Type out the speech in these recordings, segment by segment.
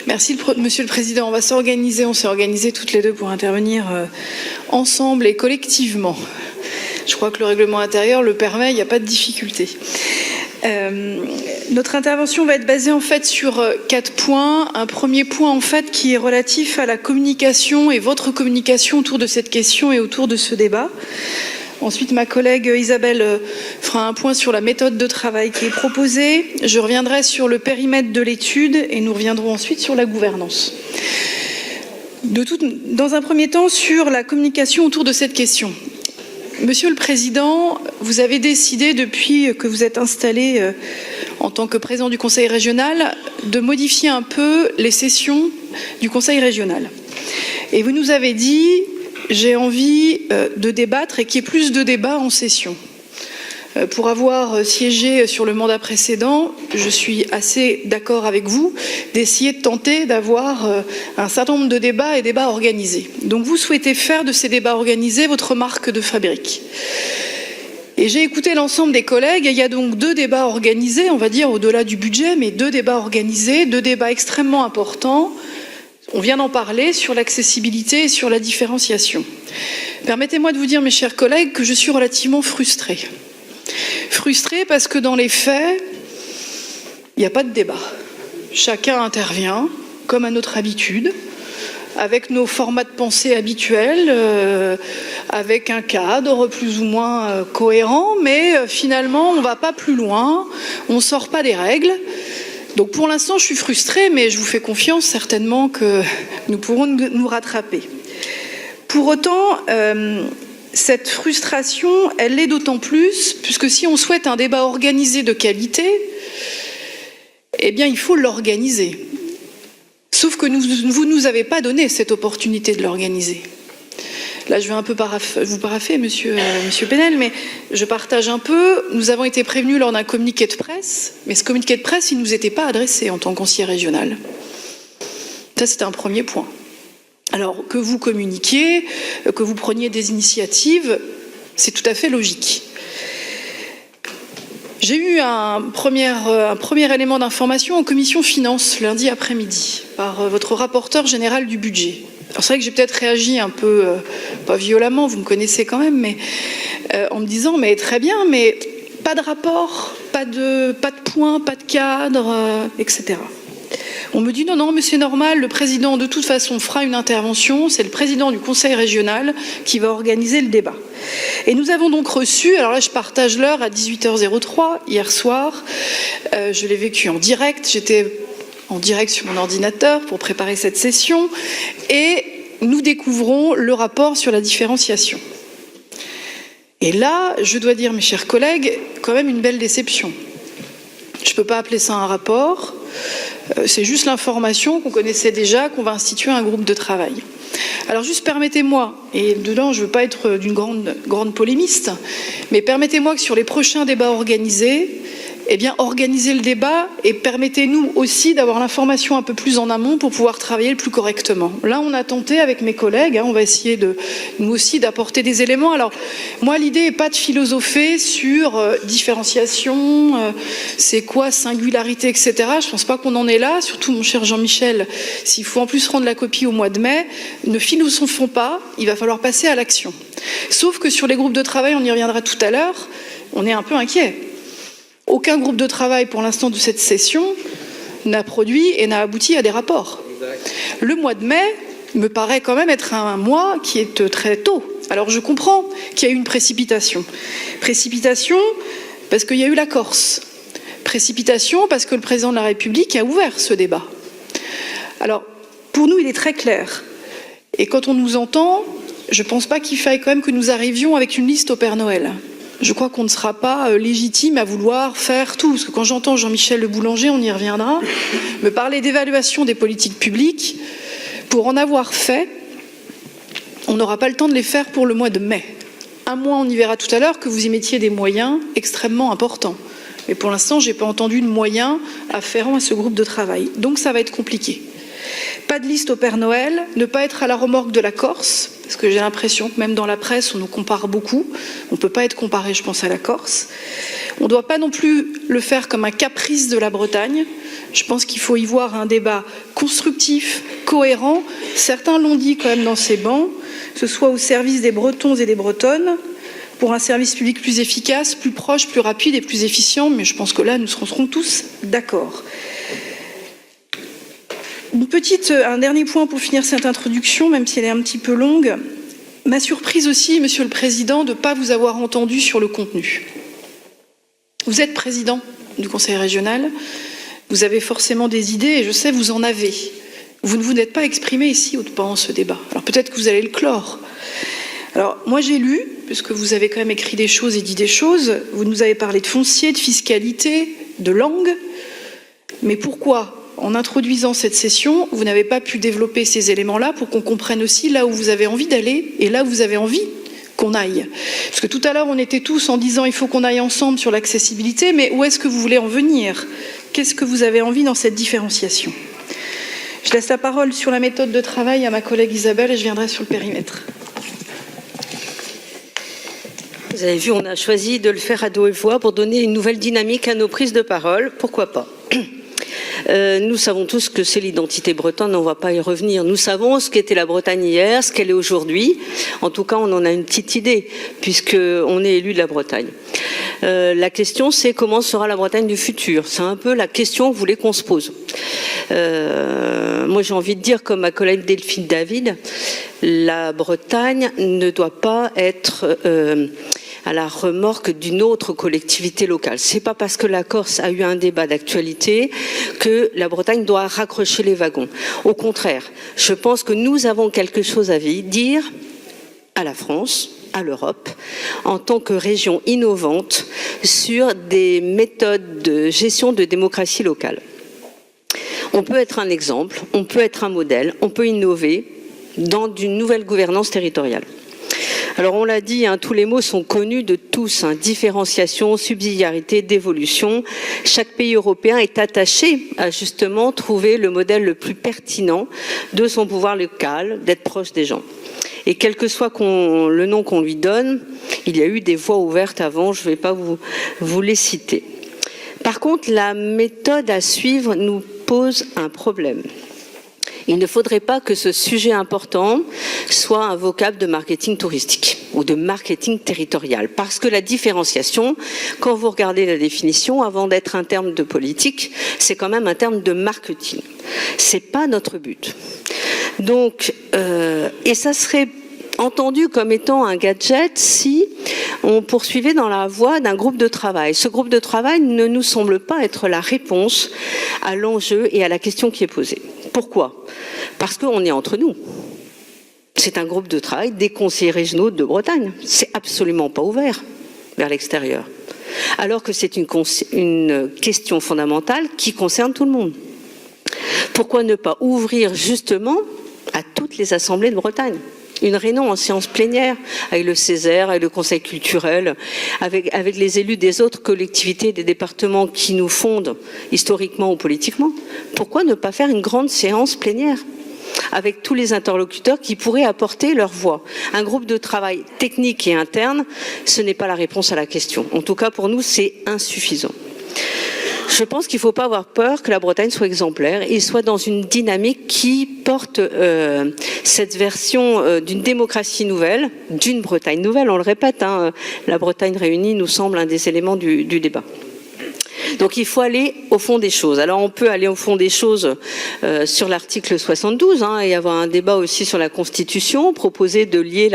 Merci, Monsieur le Président. On s'est organisé toutes les deux pour intervenir ensemble et collectivement. Je crois que le règlement intérieur le permet, il n'y a pas de difficulté. Notre intervention va être basée en fait sur 4 points. Un premier point en fait qui est relatif à la communication et votre communication autour de cette question et autour de ce débat. Ensuite, ma collègue Isabelle fera un point sur la méthode de travail qui est proposée. Je reviendrai sur le périmètre de l'étude et nous reviendrons ensuite sur la gouvernance. Dans un premier temps, sur la communication autour de cette question. Monsieur le Président, vous avez décidé depuis que vous êtes installé en tant que président du Conseil régional de modifier un peu les sessions du Conseil régional. Et vous nous avez dit « j'ai envie de débattre et qu'il y ait plus de débats en session ». Pour avoir siégé sur le mandat précédent, je suis assez d'accord avec vous d'essayer de tenter d'avoir un certain nombre de débats et débats organisés. Donc vous souhaitez faire de ces débats organisés votre marque de fabrique. Et j'ai écouté l'ensemble des collègues et il y a donc 2 débats organisés, on va dire au-delà du budget, mais 2 débats organisés, 2 débats extrêmement importants. On vient d'en parler sur l'accessibilité et sur la différenciation. Permettez-moi de vous dire, mes chers collègues, que je suis relativement frustrée. Frustrée parce que dans les faits, il n'y a pas de débat. Chacun intervient, comme à notre habitude, avec nos formats de pensée habituels, avec un cadre plus ou moins cohérent, mais finalement, on ne va pas plus loin, on ne sort pas des règles. Donc pour l'instant, je suis frustrée, mais je vous fais confiance certainement que nous pourrons nous rattraper. Pour autant, cette frustration, elle l'est d'autant plus, puisque si on souhaite un débat organisé de qualité, eh bien il faut l'organiser. Sauf que vous ne nous avez pas donné cette opportunité de l'organiser. Là, je vais un peu vous parapher, monsieur Penel, mais je partage un peu. Nous avons été prévenus lors d'un communiqué de presse, mais ce communiqué de presse, il ne nous était pas adressé en tant que conseiller régional. Ça, c'était un premier point. Alors, que vous communiquiez, que vous preniez des initiatives, c'est tout à fait logique. J'ai eu un premier élément d'information en commission finances lundi après-midi par votre rapporteur général du budget. Alors c'est vrai que j'ai peut-être réagi un peu, pas violemment, vous me connaissez quand même, mais en me disant, mais très bien, mais pas de rapport, pas de point, pas de cadre, etc. On me dit non, mais c'est normal, le président de toute façon fera une intervention, c'est le président du conseil régional qui va organiser le débat. Et nous avons donc reçu, alors là je partage l'heure à 18h03 hier soir, je l'ai vécu en direct, j'étais en direct sur mon ordinateur pour préparer cette session et nous découvrons le rapport sur la différenciation. Et là, je dois dire, mes chers collègues, quand même une belle déception. Je ne peux pas appeler ça un rapport, c'est juste l'information qu'on connaissait déjà, qu'on va instituer un groupe de travail. Alors juste permettez-moi, et dedans je ne veux pas être d'une grande polémiste, mais permettez-moi que sur les prochains débats organisés, eh bien, organisez le débat et permettez-nous aussi d'avoir l'information un peu plus en amont pour pouvoir travailler le plus correctement. Là, on a tenté avec mes collègues, on va essayer nous aussi d'apporter des éléments. Alors, moi, l'idée n'est pas de philosopher sur différenciation, c'est quoi singularité, etc. Je ne pense pas qu'on en est là, surtout mon cher Jean-Michel, s'il faut en plus rendre la copie au mois de mai, ne philosophons pas, il va falloir passer à l'action. Sauf que sur les groupes de travail, on y reviendra tout à l'heure, on est un peu inquiet. Aucun groupe de travail pour l'instant de cette session n'a produit et n'a abouti à des rapports. Le mois de mai me paraît quand même être un mois qui est très tôt. Alors je comprends qu'il y a eu une précipitation. Précipitation parce qu'il y a eu la Corse. Précipitation parce que le président de la République a ouvert ce débat. Alors pour nous il est très clair. Et quand on nous entend, je ne pense pas qu'il faille quand même que nous arrivions avec une liste au Père Noël. Je crois qu'on ne sera pas légitime à vouloir faire tout. Parce que quand j'entends Jean-Michel Le Boulanger, on y reviendra, me parler d'évaluation des politiques publiques, pour en avoir fait, on n'aura pas le temps de les faire pour le mois de mai. À moins, on y verra tout à l'heure, que vous y mettiez des moyens extrêmement importants. Mais pour l'instant, je n'ai pas entendu de moyens afférents à ce groupe de travail. Donc ça va être compliqué. Pas de liste au Père Noël, ne pas être à la remorque de la Corse, parce que j'ai l'impression que même dans la presse, on nous compare beaucoup. On ne peut pas être comparé, je pense, à la Corse. On ne doit pas non plus le faire comme un caprice de la Bretagne. Je pense qu'il faut y voir un débat constructif, cohérent. Certains l'ont dit quand même dans ces bancs, que ce soit au service des Bretons et des Bretonnes, pour un service public plus efficace, plus proche, plus rapide et plus efficient. Mais je pense que là, nous serons tous d'accord. Un dernier point pour finir cette introduction, même si elle est un petit peu longue. Ma surprise aussi, Monsieur le Président, de ne pas vous avoir entendu sur le contenu. Vous êtes président du Conseil régional, vous avez forcément des idées, et je sais, vous en avez. Vous ne vous êtes pas exprimé ici pendant ce débat. Alors peut-être que vous allez le clore. Alors moi j'ai lu, puisque vous avez quand même écrit des choses et dit des choses, vous nous avez parlé de foncier, de fiscalité, de langue, mais pourquoi ? En introduisant cette session, vous n'avez pas pu développer ces éléments-là pour qu'on comprenne aussi là où vous avez envie d'aller et là où vous avez envie qu'on aille. Parce que tout à l'heure, on était tous en disant il faut qu'on aille ensemble sur l'accessibilité, mais où est-ce que vous voulez en venir? Qu'est-ce que vous avez envie dans cette différenciation? Je laisse la parole sur la méthode de travail à ma collègue Isabelle et je viendrai sur le périmètre. Vous avez vu, on a choisi de le faire à dos et voix pour donner une nouvelle dynamique à nos prises de parole. Pourquoi pas? Nous savons tous que c'est l'identité bretonne, on ne va pas y revenir. Nous savons ce qu'était la Bretagne hier, ce qu'elle est aujourd'hui. En tout cas, on en a une petite idée, puisqu'on est élu de la Bretagne. La question, c'est comment sera la Bretagne du futur? C'est un peu la question que vous voulez qu'on se pose. Moi, j'ai envie de dire, comme ma collègue Delphine David, la Bretagne ne doit pas être à la remorque d'une autre collectivité locale. C'est pas parce que la Corse a eu un débat d'actualité que la Bretagne doit raccrocher les wagons. Au contraire, je pense que nous avons quelque chose à dire à la France, à l'Europe, en tant que région innovante sur des méthodes de gestion de démocratie locale. On peut être un exemple, on peut être un modèle, on peut innover dans une nouvelle gouvernance territoriale. Alors on l'a dit, tous les mots sont connus de tous, différenciation, subsidiarité, dévolution. Chaque pays européen est attaché à justement trouver le modèle le plus pertinent de son pouvoir local, d'être proche des gens. Et quel que soit le nom qu'on lui donne, il y a eu des voies ouvertes avant, je ne vais pas vous les citer. Par contre, la méthode à suivre nous pose un problème. Il ne faudrait pas que ce sujet important soit un vocable de marketing touristique ou de marketing territorial. Parce que la différenciation, quand vous regardez la définition, avant d'être un terme de politique, c'est quand même un terme de marketing. C'est pas notre but. Donc, et ça serait entendu comme étant un gadget si on poursuivait dans la voie d'un groupe de travail. Ce groupe de travail ne nous semble pas être la réponse à l'enjeu et à la question qui est posée. Pourquoi? Parce qu'on est entre nous. C'est un groupe de travail des conseillers régionaux de Bretagne. C'est absolument pas ouvert vers l'extérieur. Alors que c'est une question fondamentale qui concerne tout le monde. Pourquoi ne pas ouvrir justement à toutes les assemblées de Bretagne? Une réunion en séance plénière avec le Césaire, avec le Conseil culturel, avec les élus des autres collectivités, des départements qui nous fondent historiquement ou politiquement. Pourquoi ne pas faire une grande séance plénière avec tous les interlocuteurs qui pourraient apporter leur voix? Un groupe de travail technique et interne, ce n'est pas la réponse à la question. En tout cas, pour nous, c'est insuffisant. Je pense qu'il ne faut pas avoir peur que la Bretagne soit exemplaire et soit dans une dynamique qui porte cette version d'une démocratie nouvelle, d'une Bretagne nouvelle. On le répète, la Bretagne réunie nous semble un des éléments du débat. Donc il faut aller au fond des choses. Alors on peut aller au fond des choses sur l'article 72 et avoir un débat aussi sur la Constitution, proposer de lier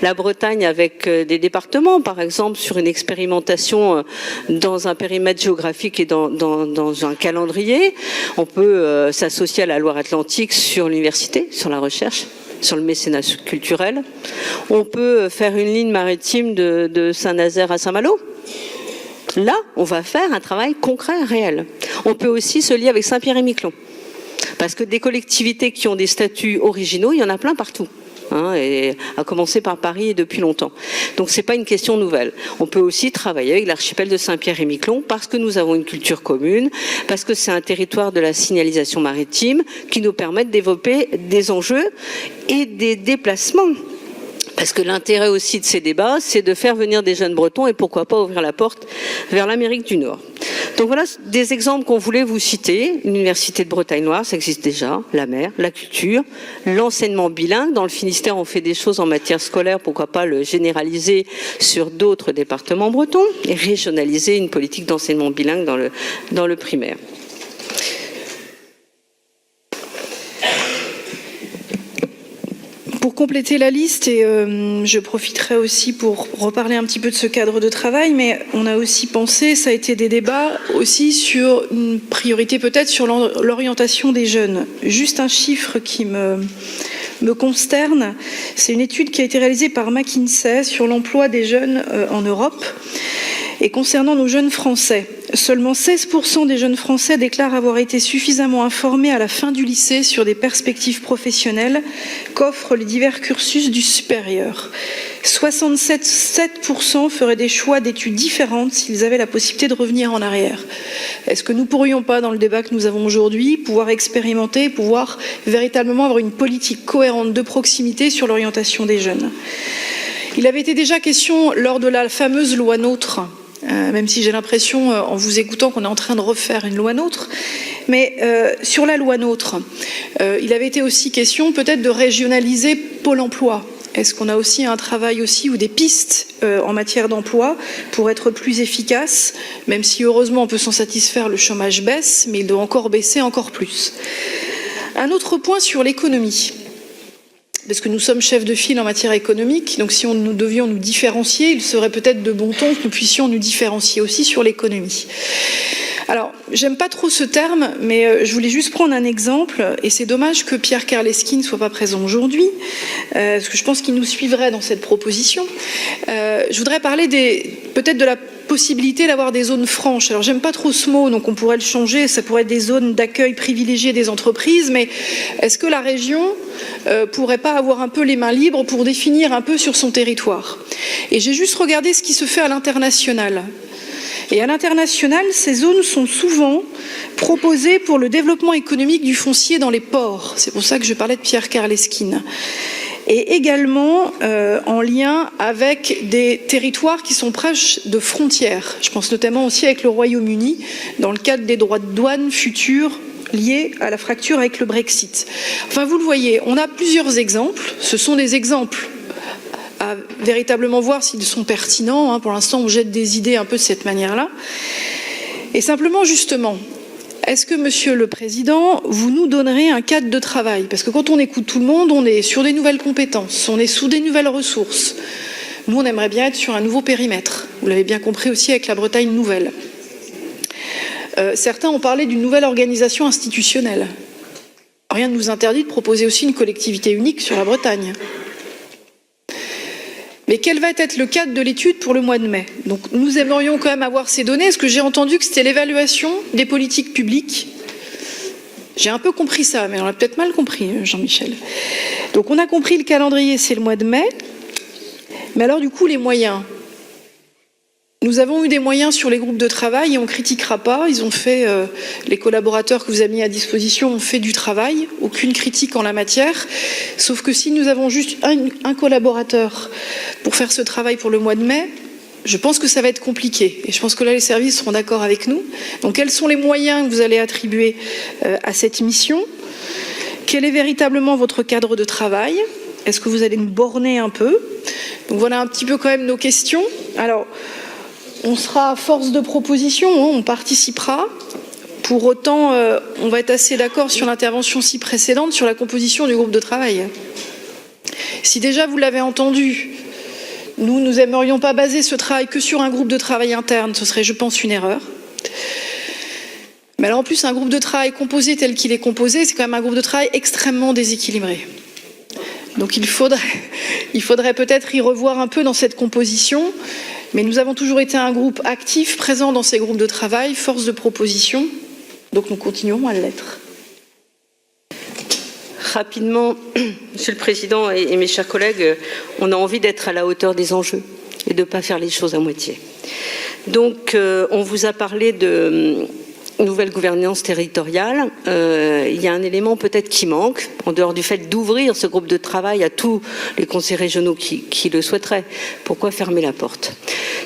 la Bretagne avec des départements, par exemple sur une expérimentation dans un périmètre géographique et dans un calendrier. On peut s'associer à la Loire-Atlantique sur l'université, sur la recherche, sur le mécénat culturel. On peut faire une ligne maritime de Saint-Nazaire à Saint-Malo. Là, on va faire un travail concret, réel. On peut aussi se lier avec Saint-Pierre-et-Miquelon. Parce que des collectivités qui ont des statuts originaux, il y en a plein partout. hein, et à commencer par Paris et depuis longtemps. Donc c'est pas une question nouvelle. On peut aussi travailler avec l'archipel de Saint-Pierre-et-Miquelon parce que nous avons une culture commune, parce que c'est un territoire de la signalisation maritime qui nous permet de développer des enjeux et des déplacements. Parce que l'intérêt aussi de ces débats, c'est de faire venir des jeunes Bretons et pourquoi pas ouvrir la porte vers l'Amérique du Nord. Donc voilà des exemples qu'on voulait vous citer. L'Université de Bretagne Noire, ça existe déjà, la mer, la culture, l'enseignement bilingue. Dans le Finistère, on fait des choses en matière scolaire, pourquoi pas le généraliser sur d'autres départements bretons et régionaliser une politique d'enseignement bilingue dans le primaire. Pour compléter la liste, et je profiterai aussi pour reparler un petit peu de ce cadre de travail, mais on a aussi pensé, ça a été des débats aussi sur une priorité peut-être sur l'orientation des jeunes. Juste un chiffre qui me consterne, c'est une étude qui a été réalisée par McKinsey sur l'emploi des jeunes en Europe. Et concernant nos jeunes Français, seulement 16% des jeunes Français déclarent avoir été suffisamment informés à la fin du lycée sur des perspectives professionnelles qu'offrent les divers cursus du supérieur. 67% feraient des choix d'études différentes s'ils avaient la possibilité de revenir en arrière. Est-ce que nous pourrions pas, dans le débat que nous avons aujourd'hui, pouvoir expérimenter, pouvoir véritablement avoir une politique cohérente de proximité sur l'orientation des jeunes ? Il avait été déjà question lors de la fameuse loi NOTRe, même si j'ai l'impression, en vous écoutant, qu'on est en train de refaire une loi NOTRe, mais sur la loi NOTRe, il avait été aussi question peut-être de régionaliser Pôle emploi. Est-ce qu'on a aussi un travail aussi ou des pistes en matière d'emploi pour être plus efficace, même si heureusement on peut s'en satisfaire, le chômage baisse, mais il doit encore baisser encore plus. Un autre point sur l'économie. Parce que nous sommes chefs de file en matière économique, donc si nous devions nous différencier, il serait peut-être de bon ton que nous puissions nous différencier aussi sur l'économie. Alors, j'aime pas trop ce terme, mais je voulais juste prendre un exemple, et c'est dommage que Pierre Karleski ne soit pas présent aujourd'hui, parce que je pense qu'il nous suivrait dans cette proposition. Je voudrais parler peut-être de la possibilité d'avoir des zones franches. Alors, j'aime pas trop ce mot, donc on pourrait le changer, ça pourrait être des zones d'accueil privilégiées des entreprises, mais est-ce que la région pourrait pas avoir un peu les mains libres pour définir un peu sur son territoire ? Et j'ai juste regardé ce qui se fait à l'international. Et à l'international, ces zones sont souvent proposées pour le développement économique du foncier dans les ports. C'est pour ça que je parlais de Pierre Karleski. Et également en lien avec des territoires qui sont proches de frontières. Je pense notamment aussi avec le Royaume-Uni, dans le cadre des droits de douane futurs liés à la fracture avec le Brexit. Enfin, vous le voyez, on a plusieurs exemples. Ce sont des exemples à véritablement voir s'ils sont pertinents. Pour l'instant, on jette des idées un peu de cette manière-là. Et simplement, justement, est-ce que, Monsieur le Président, vous nous donnerez un cadre de travail ? Parce que quand on écoute tout le monde, on est sur des nouvelles compétences, on est sous des nouvelles ressources. Nous, on aimerait bien être sur un nouveau périmètre. Vous l'avez bien compris aussi avec la Bretagne nouvelle. Certains ont parlé d'une nouvelle organisation institutionnelle. Rien ne nous interdit de proposer aussi une collectivité unique sur la Bretagne. Mais quel va être le cadre de l'étude pour le mois de mai ? Donc nous aimerions quand même avoir ces données. Est-ce que j'ai entendu que c'était l'évaluation des politiques publiques ? J'ai un peu compris ça, mais on l'a peut-être mal compris, Jean-Michel. Donc on a compris le calendrier, c'est le mois de mai. Mais alors du coup, les moyens ? Nous avons eu des moyens sur les groupes de travail et on ne critiquera pas. Ils ont fait, les collaborateurs que vous avez mis à disposition ont fait du travail. Aucune critique en la matière. Sauf que si nous avons juste un collaborateur pour faire ce travail pour le mois de mai, je pense que ça va être compliqué. Et je pense que là, les services seront d'accord avec nous. Donc, quels sont les moyens que vous allez attribuer à cette mission ? Quel est véritablement votre cadre de travail ? Est-ce que vous allez nous borner un peu ? Donc, voilà un petit peu quand même nos questions. Alors, on sera à force de proposition, on participera. Pour autant, on va être assez d'accord sur l'intervention si précédente, sur la composition du groupe de travail. Si déjà vous l'avez entendu, nous aimerions pas baser ce travail que sur un groupe de travail interne, ce serait, je pense, une erreur. Mais alors en plus, un groupe de travail composé tel qu'il est composé, c'est quand même un groupe de travail extrêmement déséquilibré. Donc il faudrait peut-être y revoir un peu dans cette composition. Mais nous avons toujours été un groupe actif, présent dans ces groupes de travail, force de proposition, donc nous continuons à l'être. rapidement, Monsieur le Président et mes chers collègues, on a envie d'être à la hauteur des enjeux et de ne pas faire les choses à moitié. Donc, on vous a parlé de nouvelle gouvernance territoriale. Il y a un élément peut-être qui manque, en dehors du fait d'ouvrir ce groupe de travail à tous les conseils régionaux qui le souhaiteraient. Pourquoi fermer la porte?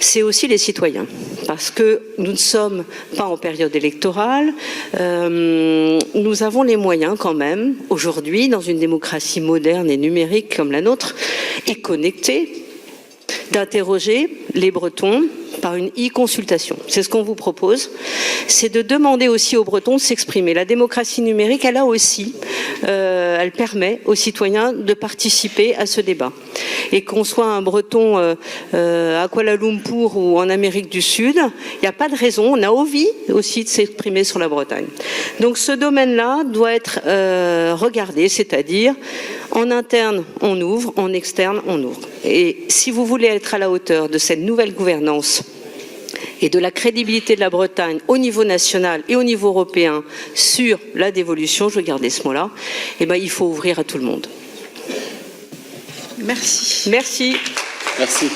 C'est aussi les citoyens, parce que nous ne sommes pas en période électorale. Nous avons les moyens quand même, aujourd'hui, dans une démocratie moderne et numérique comme la nôtre, et connectée, d'interroger les Bretons par une e-consultation. C'est ce qu'on vous propose. C'est de demander aussi aux Bretons de s'exprimer. La démocratie numérique, elle a aussi, elle permet aux citoyens de participer à ce débat. Et qu'on soit un Breton à Kuala Lumpur ou en Amérique du Sud, il n'y a pas de raison. On a envie aussi de s'exprimer sur la Bretagne. Donc ce domaine-là doit être regardé, c'est-à-dire en interne, on ouvre, en externe, on ouvre. Et si vous voulez être à la hauteur de cette nouvelle gouvernance et de la crédibilité de la Bretagne au niveau national et au niveau européen sur la dévolution, je vais garder ce mot-là, eh ben, il faut ouvrir à tout le monde. Merci. Merci. Merci.